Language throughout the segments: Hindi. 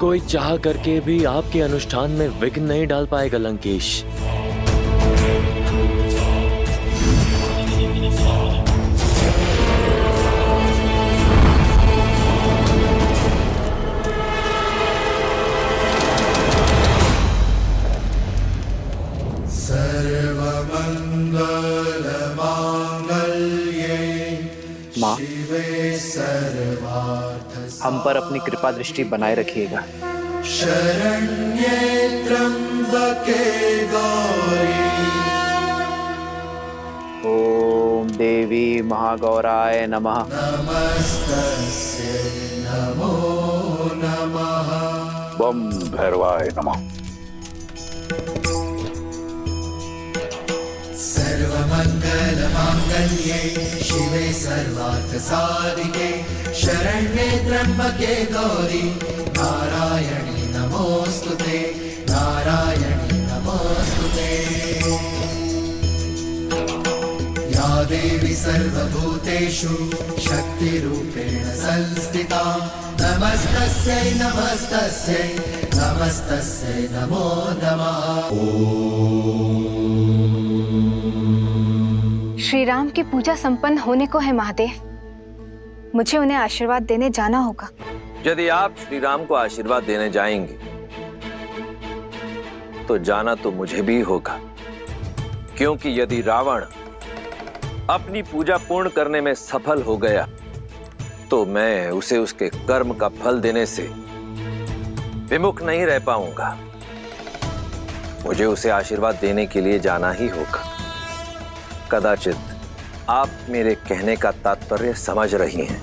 कोई चाह करके भी आपके अनुष्ठान में विघ्न नहीं डाल पाएगा लंकेश। माँ, हम पर अपनी कृपा दृष्टि बनाए रखिएगा। शरण्ये त्र्यंबके गौरी। ओम देवी महागौराय नमः। नमस्तस्यै नमो नमः। बम भैरवाय नमः। सर्वमंगल मांगल्ये शिवे सर्वार्थ साधिके शरण्ये त्र्यंबके गौरी नारायणी नमोस्तुते नारायणी नमोस्तुते। या देवी सर्वभूतेषु शक्तिरूपेण संस्थिता नमस्तस्यै नमस्तस्यै नमस्तस्यै नमो नमः। श्री राम की पूजा संपन्न होने को है महादेव। मुझे उन्हें आशीर्वाद देने जाना होगा। यदि आप श्री राम को आशीर्वाद देने जाएंगे तो जाना तो मुझे भी होगा, क्योंकि यदि रावण अपनी पूजा पूर्ण करने में सफल हो गया तो मैं उसे उसके कर्म का फल देने से विमुख नहीं रह पाऊंगा। मुझे उसे आशीर्वाद देने के लिए जाना ही होगा। कदाचित आप मेरे कहने का तात्पर्य समझ रही हैं।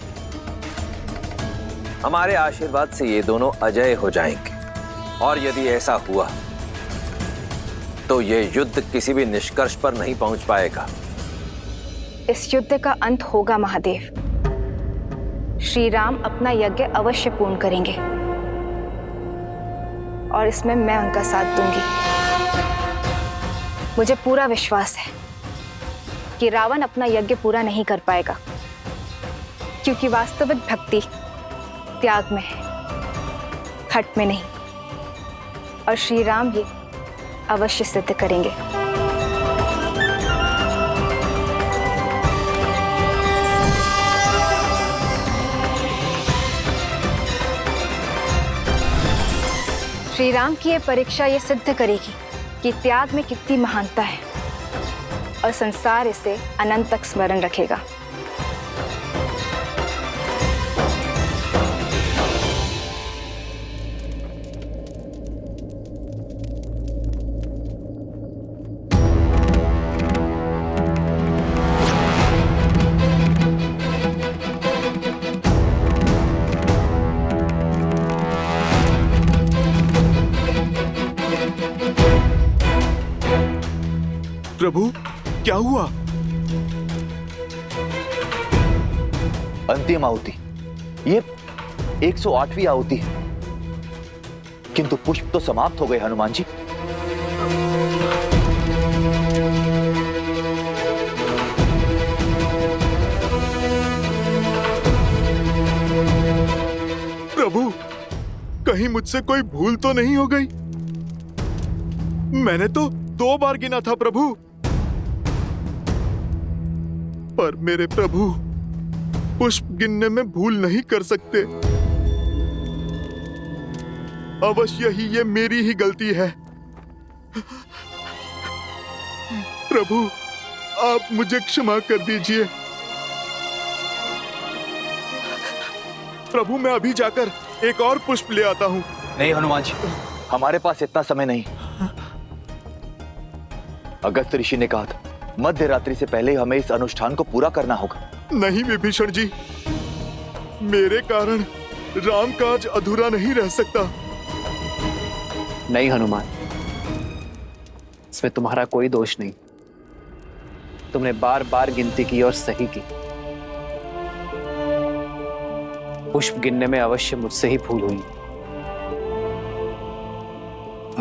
हमारे आशीर्वाद से ये दोनों अजय हो जाएंगे, और यदि ऐसा हुआ तो ये युद्ध किसी भी निष्कर्ष पर नहीं पहुंच पाएगा। इस युद्ध का अंत होगा महादेव। श्री राम अपना यज्ञ अवश्य पूर्ण करेंगे और इसमें मैं उनका साथ दूंगी। मुझे पूरा विश्वास है कि रावण अपना यज्ञ पूरा नहीं कर पाएगा, क्योंकि वास्तविक भक्ति त्याग में है, हठ में नहीं। और श्री राम ये अवश्य सिद्ध करेंगे। श्री राम की ये परीक्षा ये सिद्ध करेगी कि त्याग में कितनी महानता है, और संसार इसे अनंत तक स्मरण रखेगा। प्रभु, क्या हुआ? अंतिम आहुति, ये 108वीं आहुति है, किंतु पुष्प तो समाप्त हो गए हनुमान जी। प्रभु, कहीं मुझसे कोई भूल तो नहीं हो गई? मैंने तो 2 बार गिना था प्रभु। पर मेरे प्रभु पुष्प गिनने में भूल नहीं कर सकते। अवश्य ही ये मेरी ही गलती है। प्रभु, आप मुझे क्षमा कर दीजिए। प्रभु, मैं अभी जाकर एक और पुष्प ले आता हूं। नहीं हनुमान जी, हमारे पास इतना समय नहीं। अगस्त्य ऋषि ने कहा था मध्य रात्रि से पहले हमें इस अनुष्ठान को पूरा करना होगा। नहीं विभीषण जी, मेरे कारण राम काज अधूरा नहीं रह सकता। नहीं हनुमान, इसमें तुम्हारा कोई दोष नहीं। तुमने बार बार गिनती की और सही की। पुष्प गिनने में अवश्य मुझसे ही भूल हुई।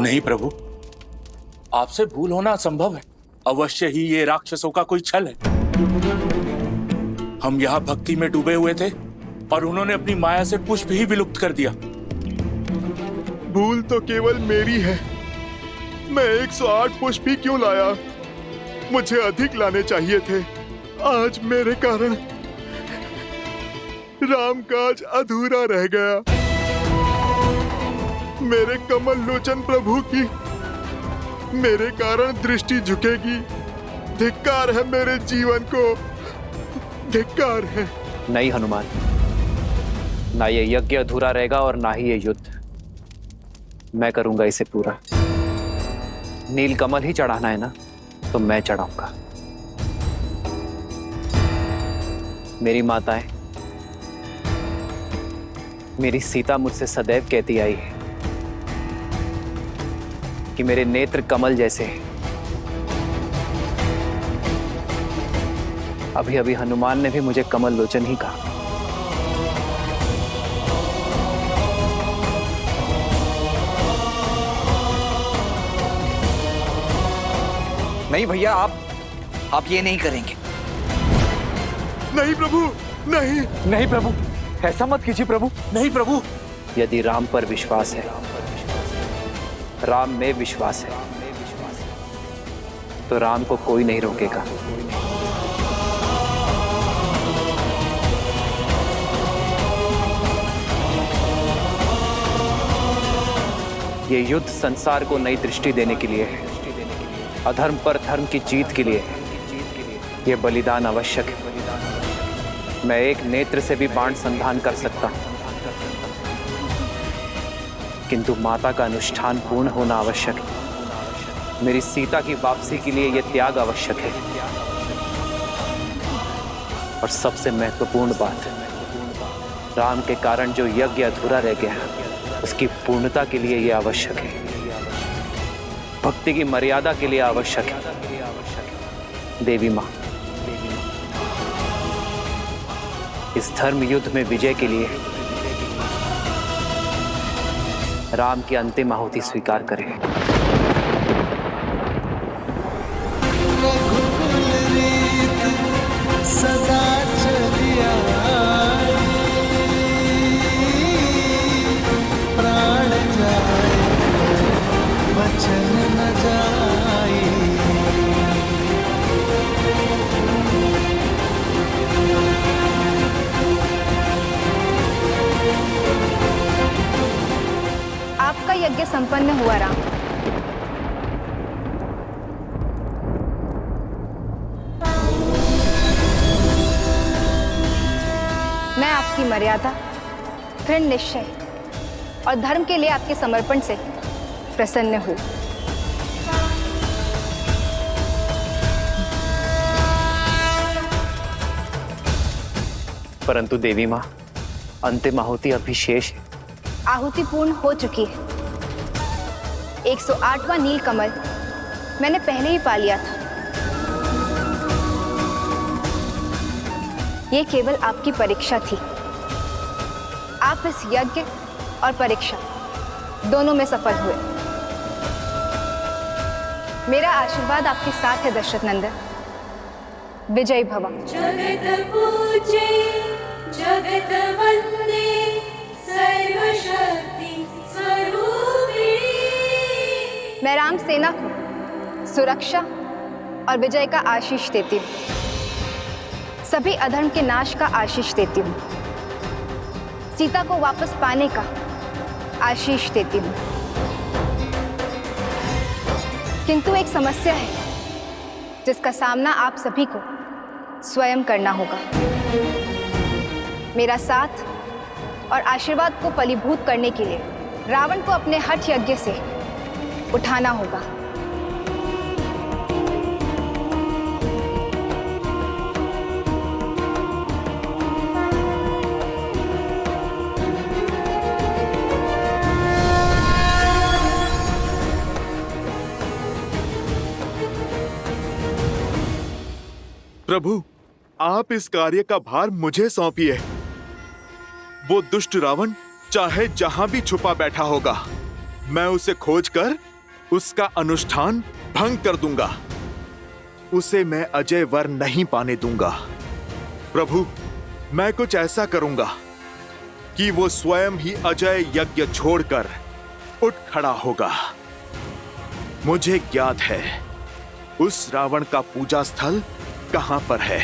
नहीं प्रभु, आपसे भूल होना असंभव है। अवश्य ही ये राक्षसों का कोई छल है। हम यहाँ भक्ति में डूबे हुए थे और उन्होंने अपनी माया से पुष्प ही विलुप्त कर दिया। तो केवल मेरी है। मैं 108 पुष्प ही क्यों लाया? मुझे अधिक लाने चाहिए थे। आज मेरे कारण राम काज अधूरा रह गया। मेरे कमल लोचन प्रभु की मेरे कारण दृष्टि झुकेगी। धिक्कार है मेरे जीवन को, धिक्कार है। नहीं हनुमान, ना ये यज्ञ अधूरा रहेगा और ना ही ये युद्ध। मैं करूंगा इसे पूरा। नील कमल ही चढ़ाना है ना, तो मैं चढ़ाऊंगा। मेरी माताएं, मेरी सीता मुझसे सदैव कहती आई है कि मेरे नेत्र कमल जैसे हैं। अभी अभी हनुमान ने भी मुझे कमल लोचन ही कहा। नहीं भैया, आप ये नहीं करेंगे। नहीं प्रभु, नहीं। नहीं प्रभु, ऐसा मत कीजिए प्रभु। नहीं प्रभु। यदि राम पर विश्वास है, राम में विश्वास है, तो राम को कोई नहीं रोकेगा। ये युद्ध संसार को नई दृष्टि देने के लिए है, अधर्म पर धर्म की जीत के लिए है। ये बलिदान आवश्यक है। मैं एक नेत्र से भी बाण संधान कर सकता हूं, किंतु माता का अनुष्ठान पूर्ण होना आवश्यक है। मेरी सीता की वापसी के लिए यह त्याग आवश्यक है। और सबसे महत्वपूर्ण बात, राम के कारण जो यज्ञ अधूरा रह गया, उसकी पूर्णता के लिए यह आवश्यक है। भक्ति की मर्यादा के लिए आवश्यक है। देवी मां, इस धर्म युद्ध में विजय के लिए राम की अंतिम आहुति स्वीकार करें। सदा चलिया प्राण जाए वचन न जाए। आपका यज्ञ संपन्न हुआ राम। मैं आपकी मर्यादा, दृढ़ निश्चय और धर्म के लिए आपके समर्पण से प्रसन्न हूं। परंतु देवी मां, अंतिम आहुति अभी शेष है। आहुति पूर्ण हो चुकी है। 108वां नील कमल मैंने पहले ही पा लिया था। ये केवल आपकी परीक्षा थी। आप इस यज्ञ और परीक्षा दोनों में सफल हुए। मेरा आशीर्वाद आपके साथ है दशरथ नंदन। विजयी भव। जगत पूजे जगत वंदे सर्वशक्ति स्वरूपिणी। मैं राम सेना को सुरक्षा और विजय का आशीष देती हूँ। सभी अधर्म के नाश का आशीष देती हूँ। सीता को वापस पाने का आशीष देती हूँ। किंतु एक समस्या है जिसका सामना आप सभी को स्वयं करना होगा। मेरा साथ और आशीर्वाद को फलीभूत करने के लिए रावण को अपने हठ यज्ञ से उठाना होगा। प्रभु, आप इस कार्य का भार मुझे सौंपिए। वो दुष्ट रावण चाहे जहां भी छुपा बैठा होगा, मैं उसे खोजकर उसका अनुष्ठान भंग कर दूंगा। उसे मैं अजय वर नहीं पाने दूंगा। प्रभु, मैं कुछ ऐसा करूंगा कि वो स्वयं ही अजय यज्ञ छोड़कर उठ खड़ा होगा। मुझे ज्ञात है उस रावण का पूजा स्थल कहां पर है।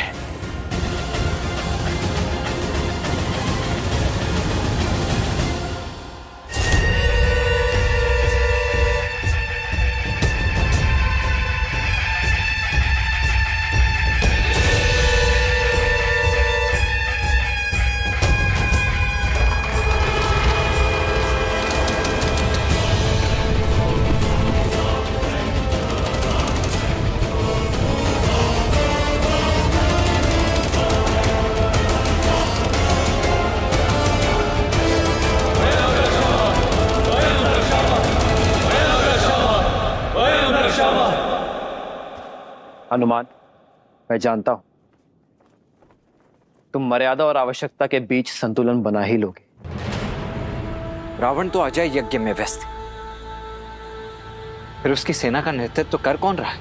हनुमान, मैं जानता हूं तुम मर्यादा और आवश्यकता के बीच संतुलन बना ही लोगे। रावण तो अजय यज्ञ में व्यस्त है, फिर उसकी सेना का नेतृत्व तो कर कौन रहा है?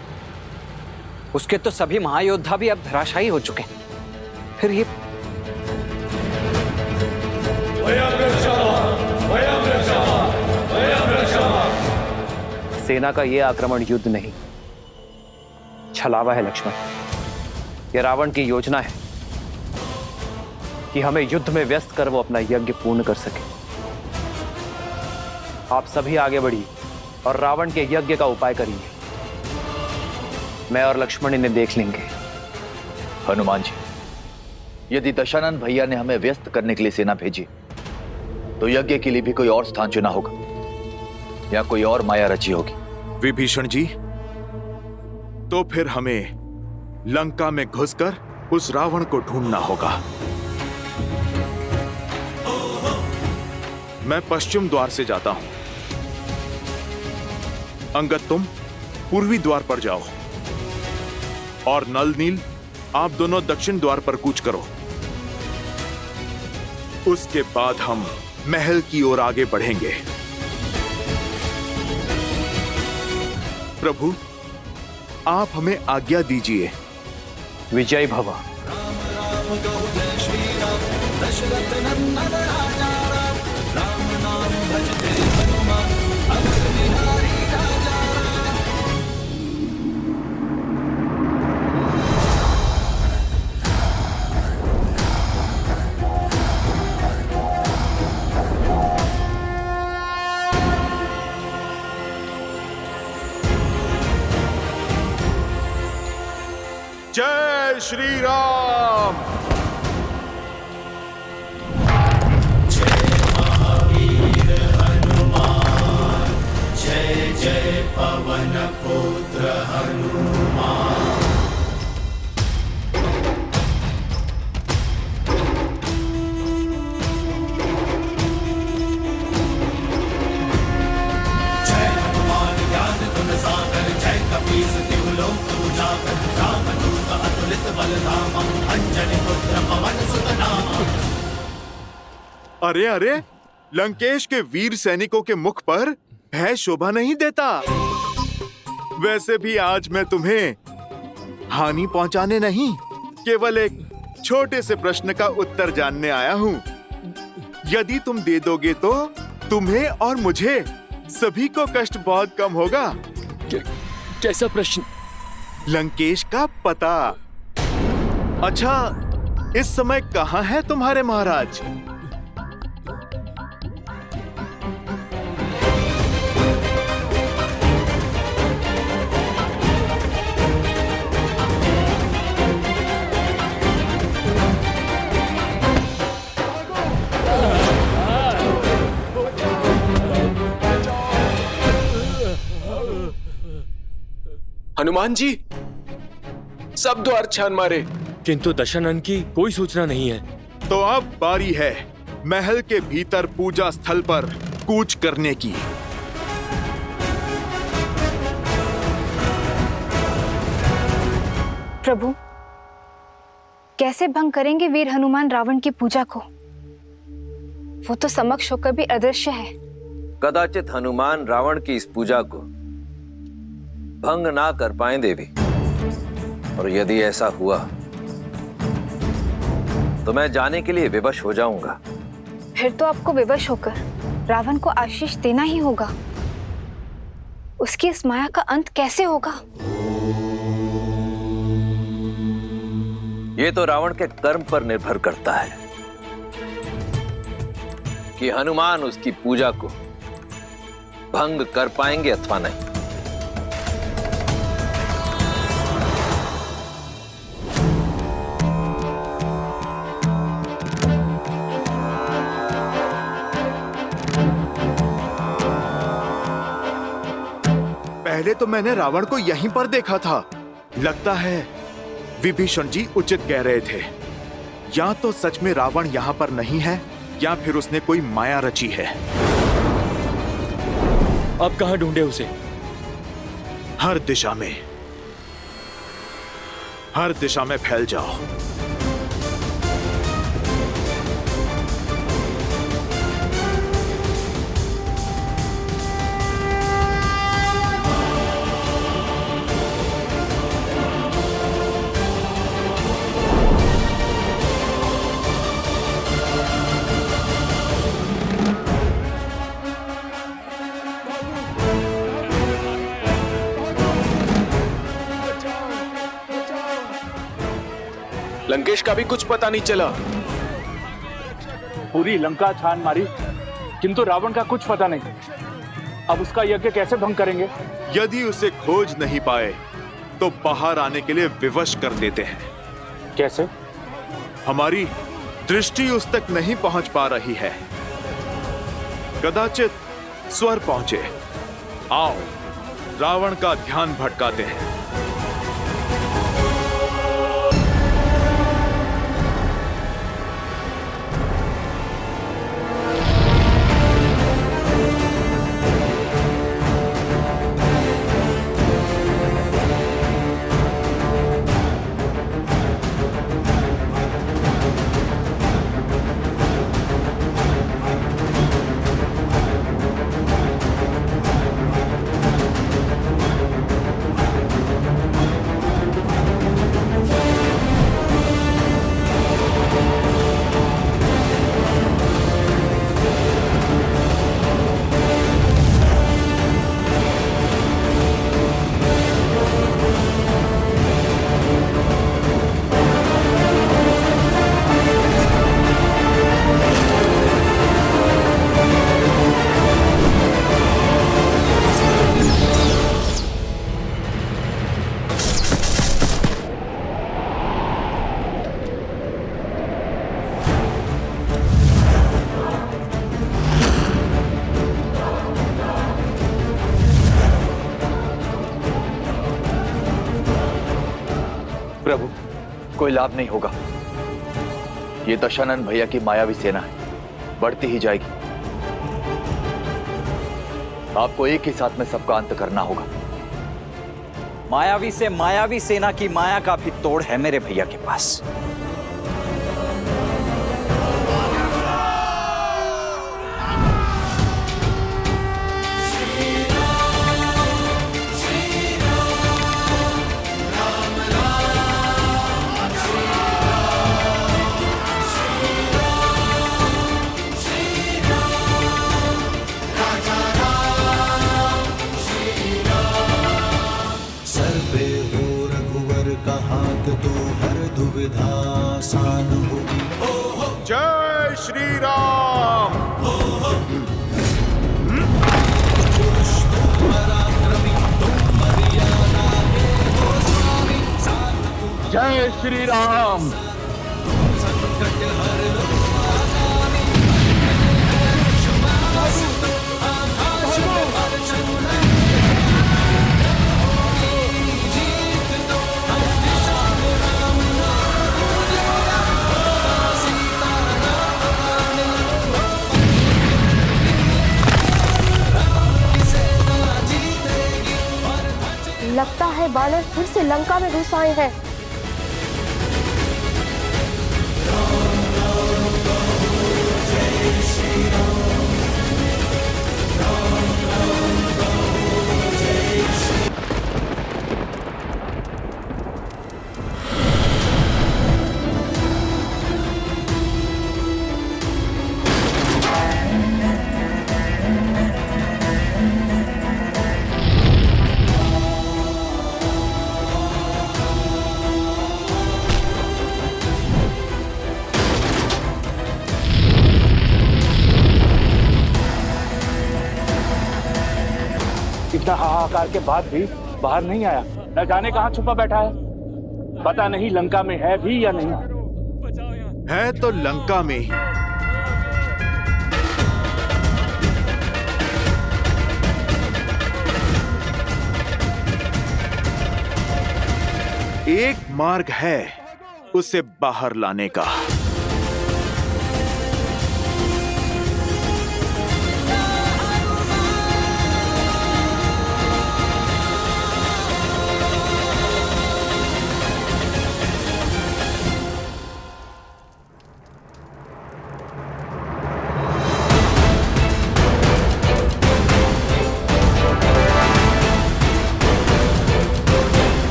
उसके तो सभी महायोद्धा भी अब धराशायी हो चुके हैं। फिर ये सेना का यह आक्रमण युद्ध नहीं, छलावा है लक्ष्मण। यह रावण की योजना है कि हमें युद्ध में व्यस्त कर वो अपना यज्ञ पूर्ण कर सके। आप सभी आगे बढ़िए और रावण के यज्ञ का उपाय करिए। मैं और लक्ष्मण इन्हें देख लेंगे। हनुमान जी, यदि दशानन भैया ने हमें व्यस्त करने के लिए सेना भेजी तो यज्ञ के लिए भी कोई और स्थान चुना होगा या कोई और माया रची होगी। विभीषण जी, तो फिर हमें लंका में घुसकर उस रावण को ढूंढना होगा। मैं पश्चिम द्वार से जाता हूं। अंगद, तुम पूर्वी द्वार पर जाओ और नल नील, आप दोनों दक्षिण द्वार पर कूच करो। उसके बाद हम महल की ओर आगे बढ़ेंगे। प्रभु, आप हमें आज्ञा दीजिए। विजय भव। जय श्री राम। जय जय पवन पुत्र हनुमान। जय हनुमान ज्ञान गुण सागर, जय कपीस तिहु लोक उजागर, रामदूत अतुलित बल धामा, अंजनी पुत्र पवन सुत नामा। अरे अरे, लंकेश के वीर सैनिकों के मुख पर भय शोभा नहीं देता। वैसे भी आज मैं तुम्हें हानि पहुंचाने नहीं, केवल एक छोटे से प्रश्न का उत्तर जानने आया हूं। यदि तुम दे दोगे तो तुम्हें और मुझे सभी को कष्ट बहुत कम होगा। कैसा प्रश्न? लंकेश का पता। अच्छा, इस समय कहां है तुम्हारे महाराज? हनुमान जी, सब द्वार छान मारे, किंतु दशानन की कोई सूचना नहीं है। तो अब बारी है महल के भीतर पूजा स्थल पर कूच करने की। प्रभु, कैसे भंग करेंगे वीर हनुमान रावण की पूजा को? वो तो समक्ष होकर भी अदृश्य है। कदाचित हनुमान रावण की इस पूजा को भंग ना कर पाए देवी, और यदि ऐसा हुआ तो मैं जाने के लिए विवश हो जाऊंगा। फिर तो आपको विवश होकर रावण को आशीष देना ही होगा। उसकी इस माया का अंत कैसे होगा? ये तो रावण के कर्म पर निर्भर करता है कि हनुमान उसकी पूजा को भंग कर पाएंगे अथवा नहीं। पहले तो मैंने रावण को यहीं पर देखा था। लगता है विभीषण जी उचित कह रहे थे। या तो सच में रावण यहां पर नहीं है या फिर उसने कोई माया रची है। अब कहां ढूंढे उसे? हर दिशा में फैल जाओ। लंकेश का भी कुछ पता नहीं चला। पूरी लंका छान मारी किंतु रावण का कुछ पता नहीं। अब उसका यज्ञ कैसे भंग करेंगे? यदि उसे खोज नहीं पाए तो बाहर आने के लिए विवश कर देते हैं। कैसे? हमारी दृष्टि उस तक नहीं पहुंच पा रही है। कदाचित स्वर पहुंचे। आओ रावण का ध्यान भटकाते हैं। प्रभु, कोई लाभ नहीं होगा। ये दशानन भैया की मायावी सेना है, बढ़ती ही जाएगी। आपको एक ही साथ में सबका अंत करना होगा। मायावी से मायावी सेना की माया का भी तोड़ है मेरे भैया के पास। सर्वे हो रघुवर का हाथ तो हर दुविधा आसान होगी। जय श्री राम। जय श्री राम। लगता है बानर फिर से लंका में घुस आए हैं। इतना हाहाकार के बाद भी बाहर नहीं आया। न जाने कहाँ छुपा बैठा है। पता नहीं लंका में है भी या नहीं। है तो लंका में ही। एक मार्ग है उसे बाहर लाने का।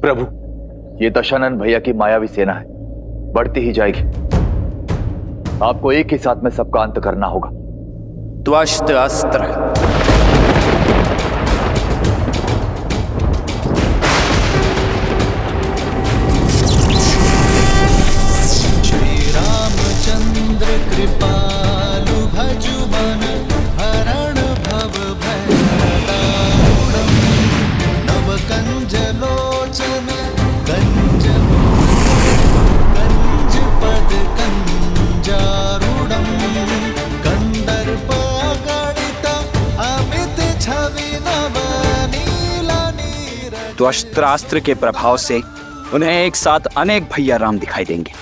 प्रभु, ये दशानन भैया की मायावी सेना है, बढ़ती ही जाएगी। आपको एक ही साथ में सबका अंत करना होगा। त्वष्ट अस्त्र। रामचंद्र कृपालु भजु मन हरण भव भय नव कंज लोचन कंज कंज पद कंजारूढ़म कंदर्प गणित अमित छवि नव नीला नीर। त्वष्ट्रास्त्र के प्रभाव से उन्हें एक साथ अनेक भैया राम दिखाई देंगे।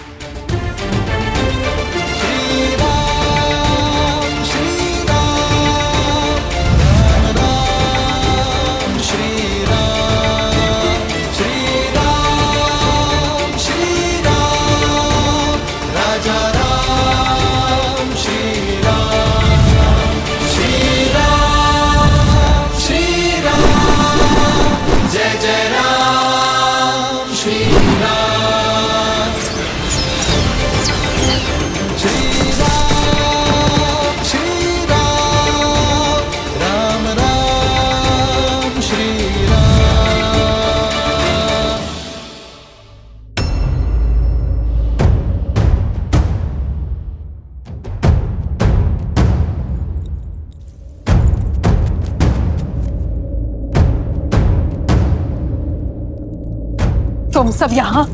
तुम सब यहाँ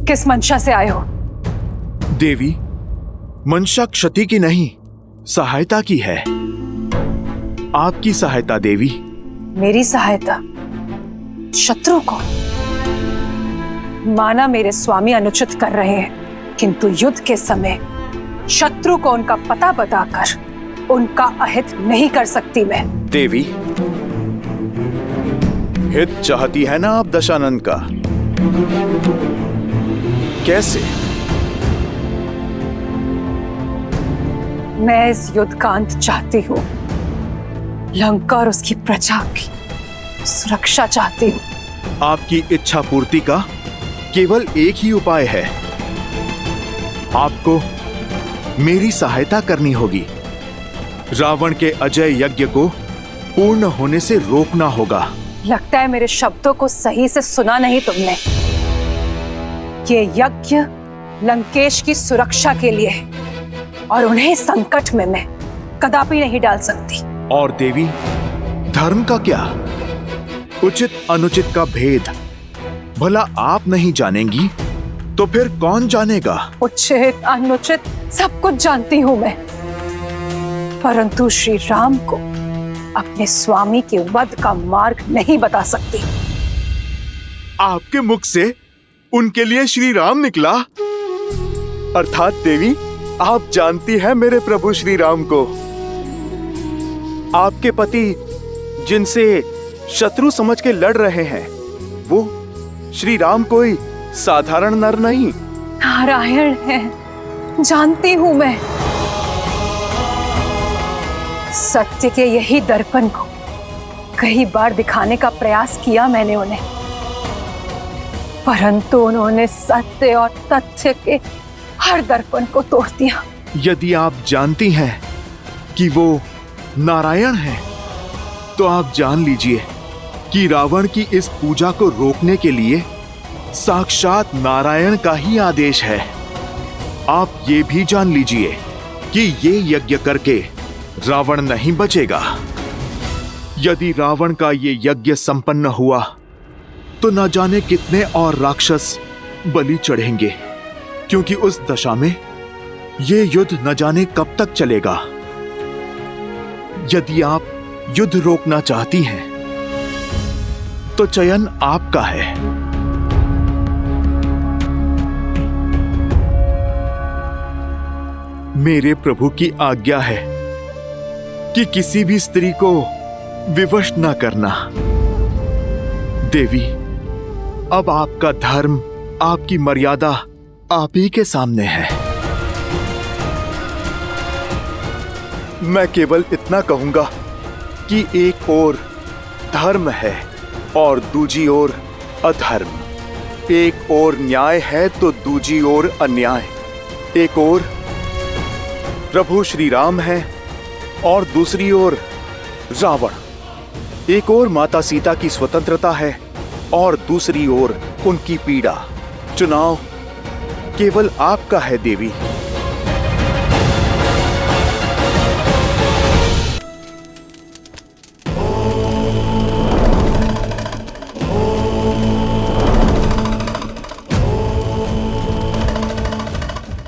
किस मंशा से आए हो? देवी, मंशा क्षति की नहीं, सहायता की है। आपकी सहायता देवी। मेरी सहायता? शत्रु को? माना मेरे स्वामी अनुचित कर रहे हैं, किंतु युद्ध के समय शत्रु को उनका पता बताकर उनका अहित नहीं कर सकती मैं। देवी, हित चाहती है ना आप दशानन का? कैसे? मैं इस युद्ध का अंत चाहती हूँ। लंका और उसकी प्रजा की सुरक्षा चाहती हूँ। आपकी इच्छा पूर्ति का केवल एक ही उपाय है। आपको मेरी सहायता करनी होगी। रावण के अजय यज्ञ को पूर्ण होने से रोकना होगा। लगता है मेरे शब्दों को सही से सुना नहीं तुमने। ये यज्ञ लंकेश की सुरक्षा के लिए है और उन्हें संकट में मैं कदापि नहीं डाल सकती। और देवी, धर्म का क्या? उचित अनुचित का भेद भला आप नहीं जानेंगी तो फिर कौन जानेगा? उचित अनुचित सब कुछ जानती हूं मैं, परंतु श्री राम को अपने स्वामी के वध का मार्ग नहीं बता सकती। आपके मुख से उनके लिए श्री राम निकला? अर्थात देवी, आप जानती हैं मेरे प्रभु श्री राम को। आपके पति जिनसे शत्रु समझ के लड़ रहे हैं, वो श्री राम कोई साधारण नर नहीं, नारायण है। जानती हूं मैं। सत्य के यही दर्पण को कई बार दिखाने का प्रयास किया मैंने उन्हें, परंतु उन्होंने सत्य और तथ्य के हर दर्पण को तोड़ दिया। यदि आप जानती हैं कि वो नारायण हैं, तो आप जान लीजिए कि रावण की इस पूजा को रोकने के लिए साक्षात नारायण का ही आदेश है। आप ये भी जान लीजिए कि ये यज्ञ करके रावण नहीं बचेगा। यदि रावण का ये यज्ञ संपन्न हुआ तो न जाने कितने और राक्षस बलि चढ़ेंगे, क्योंकि उस दशा में ये युद्ध न जाने कब तक चलेगा। यदि आप युद्ध रोकना चाहती हैं तो चयन आपका है। मेरे प्रभु की आज्ञा है कि किसी भी स्त्री को विवश न करना। देवी, अब आपका धर्म, आपकी मर्यादा आप ही के सामने है। मैं केवल इतना कहूंगा कि एक ओर धर्म है और दूजी ओर अधर्म। एक ओर न्याय है तो दूजी ओर अन्याय। एक ओर प्रभु श्री राम है और दूसरी ओर रावण। एक ओर माता सीता की स्वतंत्रता है और दूसरी ओर उनकी पीड़ा। चुनाव केवल आपका है देवी।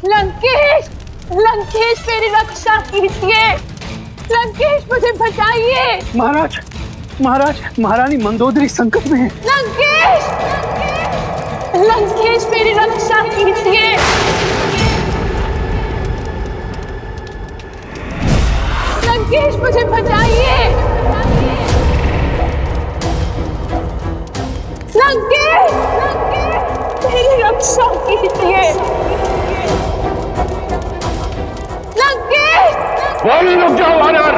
लंकेश, लंकेश मेरी रक्षा कीजिए। लंकेश मुझे बचाइए। महाराज, महाराज, महारानी मंदोदरी संकट में है। लंकेश, लंकेश मेरी रक्षा कीजिए। लंकेश मुझे बचाइए। लंकेश, मेरी रक्षा कीजिए। लंकेश, रुक जाओ वानर।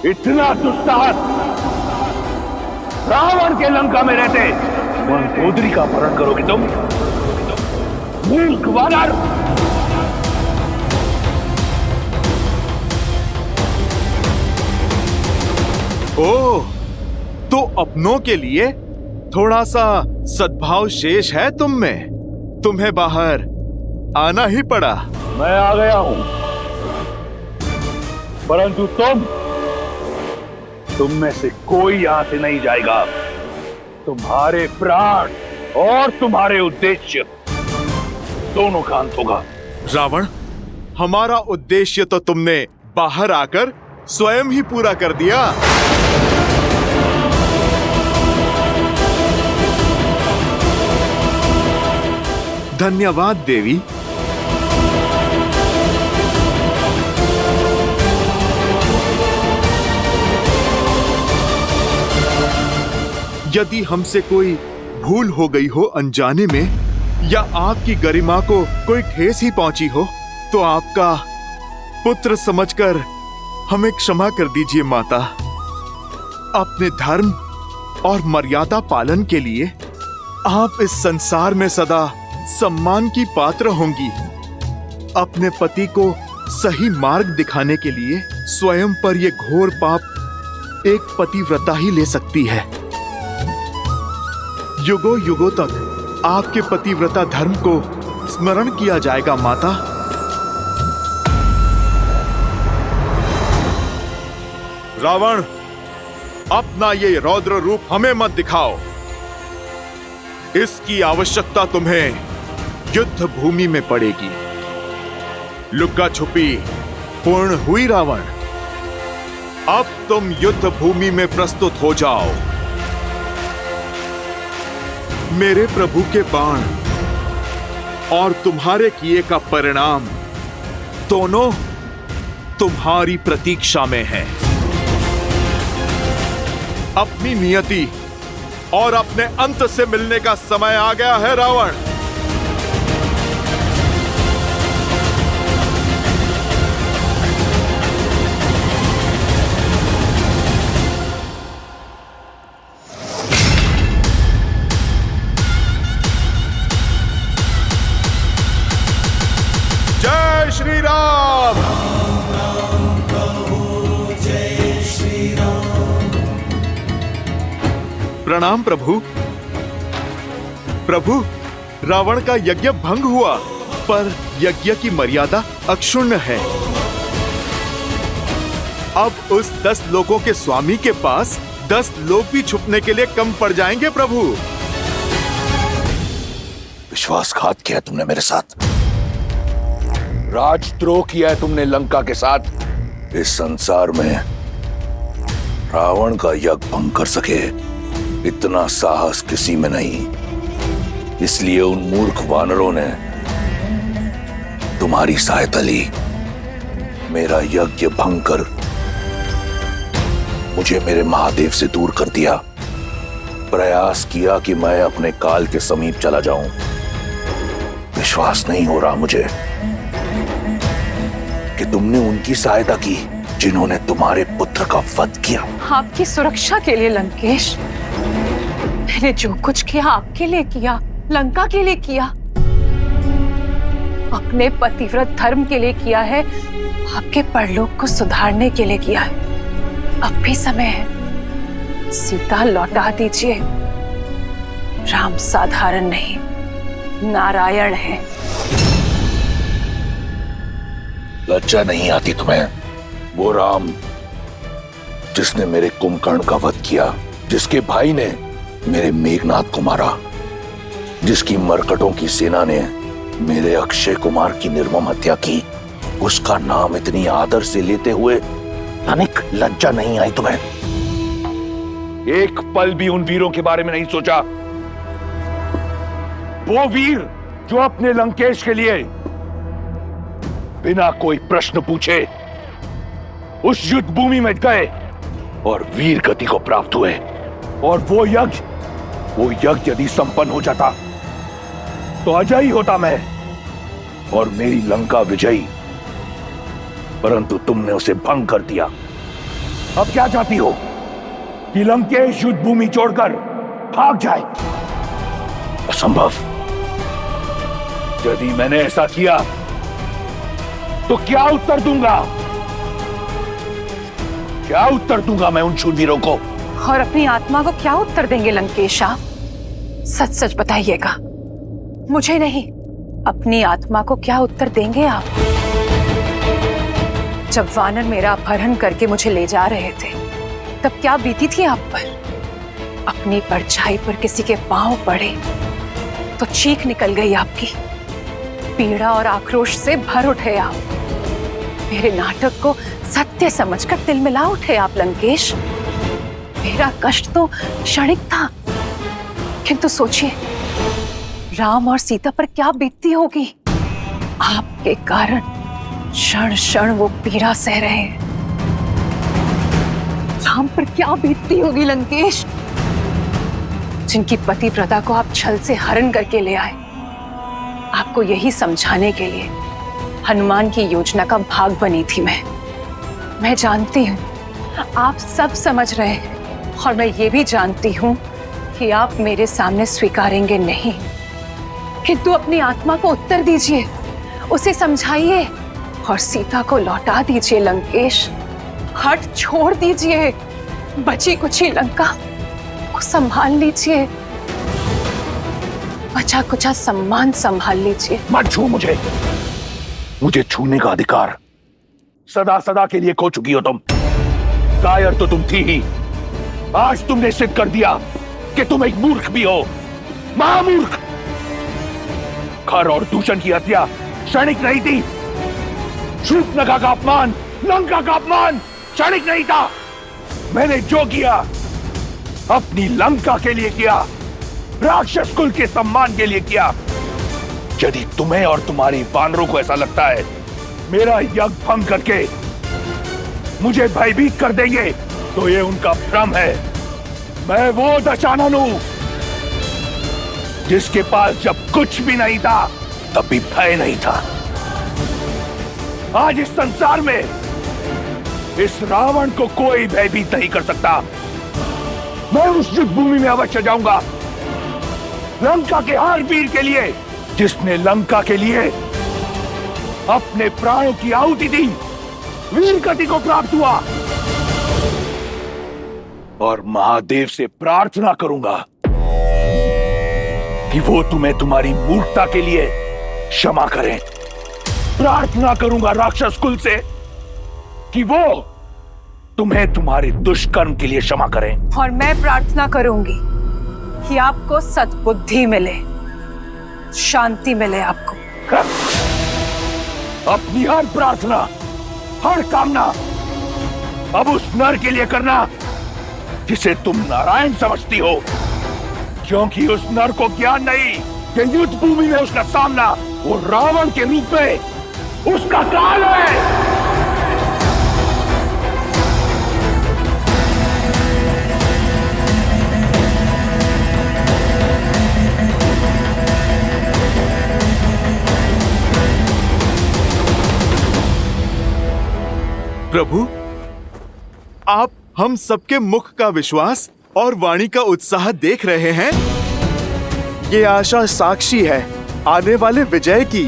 इतना दुस्साहस रावण के लंका में रहते मंदोदरी का अपहरण करोगे तुम? मूर्ख वानर! ओह, तो अपनों के लिए थोड़ा सा सद्भाव शेष है तुम में। तुम्हें बाहर आना ही पड़ा। मैं आ गया हूं, परंतु तुम में से कोई यहां से नहीं जाएगा। तुम्हारे प्राण और तुम्हारे उद्देश्य दोनों का अंत होगा। रावण, हमारा उद्देश्य तो तुमने बाहर आकर स्वयं ही पूरा कर दिया। धन्यवाद देवी। यदि हमसे कोई भूल हो गई हो अनजाने में, या आपकी गरिमा को कोई ठेस ही पहुंची हो, तो आपका पुत्र समझकर हमें क्षमा कर दीजिए माता। अपने धर्म और मर्यादा पालन के लिए आप इस संसार में सदा सम्मान की पात्र होंगी। अपने पति को सही मार्ग दिखाने के लिए स्वयं पर यह घोर पाप एक पतिव्रता ही ले सकती है। युगों युगों तक आपके पतिव्रता धर्म को स्मरण किया जाएगा माता। रावण, अपना ये रौद्र रूप हमें मत दिखाओ। इसकी आवश्यकता तुम्हें युद्ध भूमि में पड़ेगी। लुक्का छुपी पूर्ण हुई रावण। अब तुम युद्ध भूमि में प्रस्तुत हो जाओ। मेरे प्रभु के बाण और तुम्हारे किए का परिणाम दोनों तुम्हारी प्रतीक्षा में है। अपनी नियति और अपने अंत से मिलने का समय आ गया है रावण। प्रणाम प्रभु। प्रभु, रावण का यज्ञ भंग हुआ, पर यज्ञ की मर्यादा अक्षुण्ण है। अब उस 10 लोगों के स्वामी के पास 10 लोग भी छुपने के लिए कम पड़ जाएंगे प्रभु। विश्वासघात किया तुमने मेरे साथ, राजद्रोह किया है तुमने लंका के साथ। इस संसार में रावण का यज्ञ भंग कर सके इतना साहस किसी में नहीं, इसलिए उन मूर्ख वानरों ने तुम्हारी सहायता ली। मेरा यज्ञ भंग कर मुझे मेरे महादेव से दूर कर दिया। प्रयास किया कि मैं अपने काल के समीप चला जाऊं। विश्वास नहीं हो रहा मुझे कि तुमने उनकी सहायता की जिन्होंने तुम्हारे पुत्र का वध किया। आपकी सुरक्षा के लिए लंकेश, मैंने जो कुछ किया आपके लिए किया, लंका के लिए किया, अपने पतिव्रत धर्म के लिए किया है, आपके परलोक को सुधारने के लिए किया है। अब भी समय है, सीता लौटा दीजिए। राम साधारण नहीं, नारायण है। लज्जा नहीं आती तुम्हें? वो राम जिसने मेरे कुंभकर्ण का वध किया, जिसके भाई ने मेरे मेघनाथ को मारा, जिसकी मरकटों की सेना ने मेरे अक्षय कुमार की निर्मम हत्या की, उसका नाम इतनी आदर से लेते हुए तनिक लज्जा नहीं आई तुम्हें? एक पल भी उन वीरों के बारे में नहीं सोचा? वो वीर जो अपने लंकेश के लिए बिना कोई प्रश्न पूछे उस युद्ध भूमि में गए और वीर गति को प्राप्त हुए। और वो यज्ञ यदि संपन्न हो जाता तो अजयी होता मैं और मेरी लंका विजयी, परंतु तुमने उसे भंग कर दिया। अब क्या चाहती हो कि लंकेश युद्ध भूमि छोड़कर भाग जाए? असंभव। यदि मैंने ऐसा किया तो क्या उत्तर दूंगा? क्या उत्तर दूंगा मैं उन शूरवीरों को? और अपनी आत्मा को क्या उत्तर देंगे लंकेश आप? सच सच बताइएगा, मुझे नहीं, अपनी आत्मा को क्या उत्तर देंगे आप? जब वानर मेरा अपहरण करके मुझे ले जा रहे थे, तब क्या बीती थी आप पर? अपनी परछाई पर किसी के पांव पड़े तो चीख निकल गई आपकी। पीड़ा और आक्रोश से भर उठे आप। मेरे नाटक को सत्य समझकर दिल मिला उठे आप लंकेश। मेरा कष्ट तो क्षणिक था, किंतु सोचिए राम और सीता पर क्या बीतती होगी। आपके कारण क्षण क्षण वो पीड़ा सह रहे हैं। राम पर क्या बीतती होगी लंकेश, जिनकी पतिव्रता को आप छल से हरण करके ले आए। आपको यही समझाने के लिए हनुमान की योजना का भाग बनी थी मैं जानती हूँ आप सब समझ रहे हैं, और मैं ये भी जानती हूँ कि आप मेरे सामने स्वीकारेंगे नहीं, किंतु अपनी आत्मा को उत्तर दीजिए, उसे समझाइए और सीता को लौटा दीजिए लंकेश। हट छोड़ दीजिए, बची कुची लंका को संभाल लीजिए, बचा कुचा सम्मान संभाल लीजिए। मत छू मुझे छूने का अधिकार सदा सदा के लिए खो चुकी हो तुम। कायर तो तुम थी ही, आज तुमने सिद्ध कर दिया कि तुम एक मूर्ख भी हो, महामूर्ख। खर और दूषण की हत्या क्षणिक नहीं थी। शूर्पणखा का अपमान, लंका का अपमान क्षणिक नहीं था। मैंने जो किया अपनी लंका के लिए किया, राक्षस कुल के सम्मान के लिए किया। यदि तुम्हें और तुम्हारी वानरों को ऐसा लगता है मेरा यज्ञ भंग करके मुझे भयभीत कर देंगे, तो ये उनका भ्रम है। मैं वो दशानन हूं जिसके पास जब कुछ भी नहीं था तब भी भय नहीं था। आज इस संसार में इस रावण को कोई भयभीत नहीं कर सकता। मैं उस युद्ध भूमि में अवश्य जाऊंगा, लंका के हर वीर के लिए जिसने लंका के लिए अपने प्राणों की आहुति दी, वीर गति को प्राप्त हुआ। और महादेव से प्रार्थना करूंगा कि वो तुम्हें तुम्हारी मूर्खता के लिए क्षमा करें। प्रार्थना करूंगा राक्षस कुल से कि वो तुम्हें तुम्हारे दुष्कर्म के लिए क्षमा करें। और मैं प्रार्थना करूंगी कि आपको सद्बुद्धि मिले, शांति मिले आपको। अपनी हर प्रार्थना, हर कामना अब उस नर के लिए करना जिसे तुम नारायण समझती हो, क्योंकि उस नर को ज्ञान नहीं कि युद्ध भूमि में उसका सामना वो रावण के रूप में उसका काल है। प्रभु, आप हम सबके मुख का विश्वास और वाणी का उत्साह देख रहे हैं। ये आशा साक्षी है आने वाले विजय की,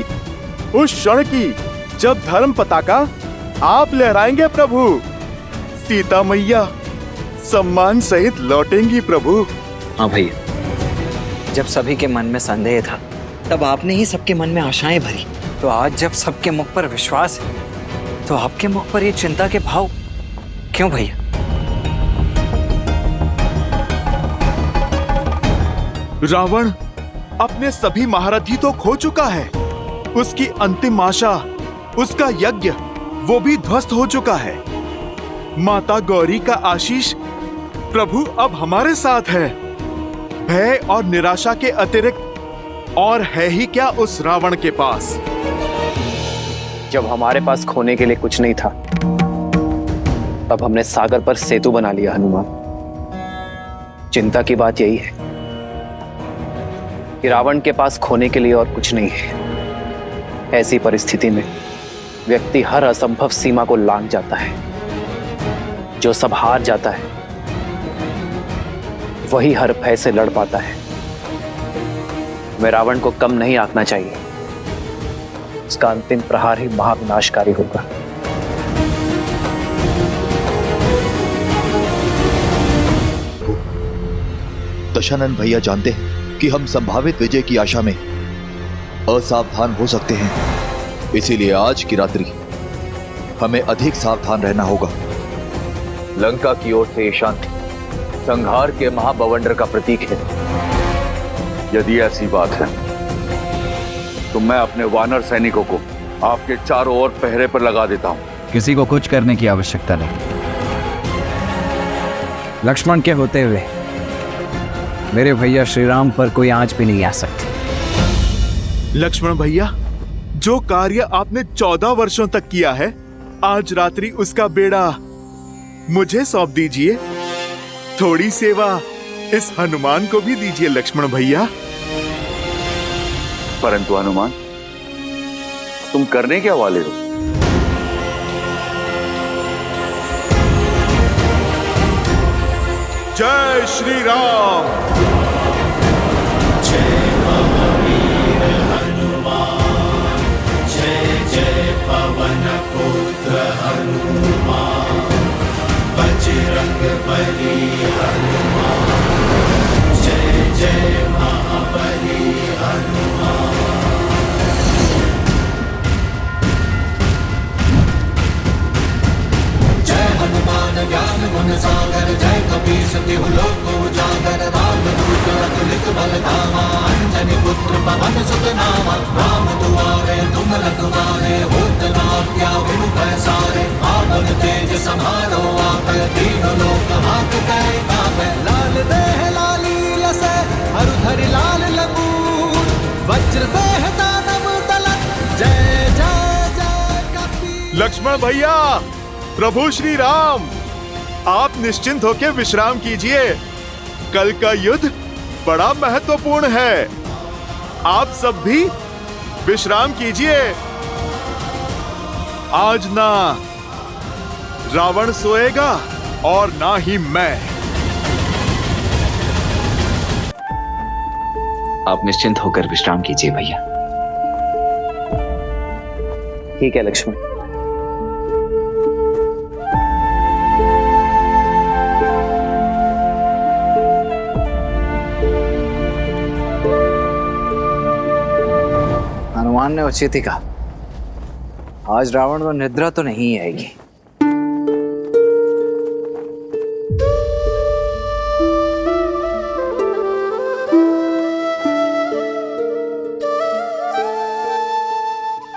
उस क्षण की जब धर्म पताका आप लहराएंगे प्रभु। सीता मैया सम्मान सहित लौटेंगी प्रभु। हाँ भैया, जब सभी के मन में संदेह था तब आपने ही सबके मन में आशाएं भरी। तो आज जब सबके मुख पर विश्वास है तो आपके मुख पर ये चिंता के भाव क्यों भैया? रावण अपने सभी महारथी तो खो चुका है। उसकी अंतिम आशा, उसका यज्ञ, वो भी ध्वस्त हो चुका है। माता गौरी का आशीष प्रभु अब हमारे साथ है। भय और निराशा के अतिरिक्त और है ही क्या उस रावण के पास। जब हमारे पास खोने के लिए कुछ नहीं था तब हमने सागर पर सेतु बना लिया हनुमान। चिंता की बात यही है कि रावण के पास खोने के लिए और कुछ नहीं है। ऐसी परिस्थिति में व्यक्ति हर असंभव सीमा को लांघ जाता है। जो सब हार जाता है वही हर भय से लड़ पाता है। हमें रावण को कम नहीं आंकना चाहिए। उसका अंतिम प्रहार ही महाविनाशकारी होगा। दशानन भैया जानते हैं कि हम संभावित विजय की आशा में असावधान हो सकते हैं, इसीलिए आज की रात्रि हमें अधिक सावधान रहना होगा। लंका की ओर से ये शांति संहार के महाबवंडर का प्रतीक है। यदि ऐसी बात है तो मैं अपने वानर सैनिकों को आपके चारों ओर पहरे पर लगा देता हूं। किसी को कुछ करने की आवश्यकता नहीं। लक्ष्मण के होते हुए मेरे भैया श्री राम पर कोई आंच भी नहीं आ सकती। लक्ष्मण भैया, जो कार्य आपने 14 वर्षों तक किया है, आज रात्रि उसका बेड़ा मुझे सौंप दीजिए। थोड़ी सेवा इस हनुमान को भी दीजिए लक्ष्मण भैया। परंतु हनुमान, तुम करने क्या वाले हो? जय श्री राम। जय महावीर हनुमान, जय जय पवन पुत्र हनुमान, बजरंग बली हनुमान, जय जय महाबली हनुमान। जय हनुमान ज्ञान गुण सागर, जय कपीस तिहु लोक उजागर, रामदूत अतुलित बल धामा, अंजनी पुत्र पवन सुत नामा, राम दुआरे तुम रखवारे, होत न आज्ञा बिनु पैसारे, आपन तेज समारो आकर, तीनों लोक हांकते कापे, लाल देह लाली लसे, हरु धरि लाल लंगूर, वज्र देह दानव तलक, जय जय जय कपीस। लक्ष्मण भैया, प्रभु श्री राम, आप निश्चिंत होकर विश्राम कीजिए। कल का युद्ध बड़ा महत्वपूर्ण है। आप सब भी विश्राम कीजिए। आज ना रावण सोएगा और ना ही मैं। आप निश्चिंत होकर विश्राम कीजिए भैया। ठीक है लक्ष्मण। हनुमान ने उचित ही कहा, आज रावण को निद्रा तो नहीं आएगी।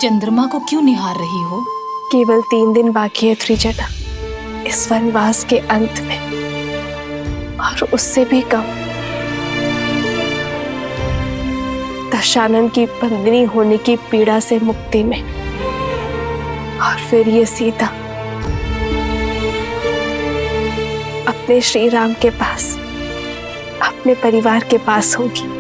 चंद्रमा को क्यों निहार रही हो? केवल 3 दिन बाकी है त्रिजटा इस वनवास के अंत में, और उससे भी कम। दशानन की बंदनी होने की पीड़ा से मुक्ति में, और फिर ये सीता अपने श्री राम के पास, अपने परिवार के पास होगी।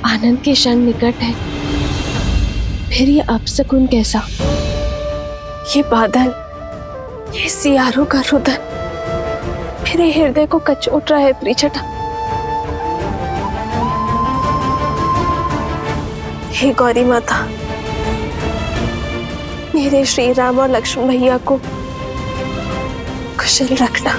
आनंद के क्षण निकट है, फिर ये अपशकुन कैसा? ये बादल, ये सियारों का रुदन मेरे हृदय को कचोट रहा है त्रिजटा। हे गौरी माता, मेरे श्री राम और लक्ष्मण भैया को कुशल रखना।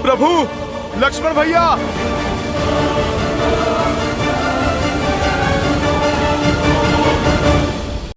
प्रभु, लक्ष्मण भैया!